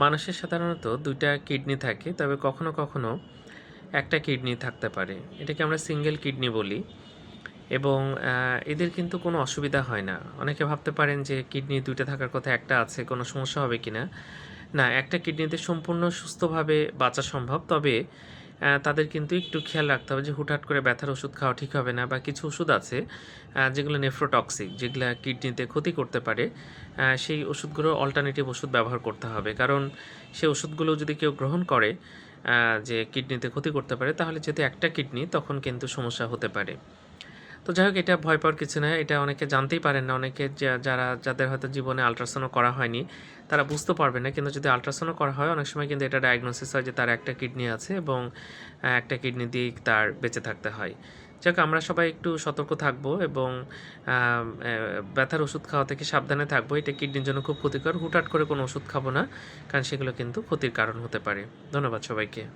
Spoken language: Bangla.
মানুষের সাধারণত ২ টা কিডনি থাকে, তবে কখনো, কখনো একটা কিডনি থাকতে পারে। এটাকে আমরা সিঙ্গেল কিডনি বলি এবং এদের কিন্তু কোনো অসুবিধা হয় না। অনেকে ভাবতে পারেন যে কিডনি ২ টা থাকার কথা, ১ টা আছে, কোনো সমস্যা হবে কিনা? না, একটা কিডনিতে সম্পূর্ণ সুস্থভাবে বাঁচা সম্ভব। তবে তাদের কিন্তু একটু খেয়াল রাখতে হবে যে হুটহাট করে ব্যথার ওষুধ খাওয়া ঠিক হবে না, বা কিছু ওষুধ আছে যেগুলো নেফ্রোটক্সিক, যেগুলা কিডনিতে ক্ষতি করতে পারে। সেই ওষুধগুলো অল্টারনেটিভ ওষুধ ব্যবহার করতে হবে। কারণ সেই ওষুধগুলো যদি কেউ গ্রহণ করে যে কিডনিতে ক্ষতি করতে পারে, তাহলে যেহেতু একটা কিডনি, তখন কিন্তু সমস্যা হতে পারে। তো যাই হোক, এটা ভয় পাওয়ার কিছু না। এটা অনেকে জানতেই পারেন না। অনেকে যাদের হয়তো জীবনে আল্ট্রাসাউন্ডও করা হয়নি, তারা বুঝতে পারবে না। কিন্তু যদি আল্ট্রাসাউন্ডও করা হয়, অনেক সময় কিন্তু এটা ডায়াগনোসিস হয় যে তার একটা কিডনি আছে এবং একটা কিডনি দিয়েই তার বেঁচে থাকতে হয়। যাক, আমরা সবাই একটু সতর্ক থাকবো এবং ব্যথার ওষুধ খাওয়া থেকে সাবধানে থাকবো। এটা কিডনির জন্য খুব ক্ষতিকর। হুটহাট করে কোনো ওষুধ খাবো না। কারণ সেগুলো কিন্তু ক্ষতির কারণ হতে পারে। ধন্যবাদ সবাইকে।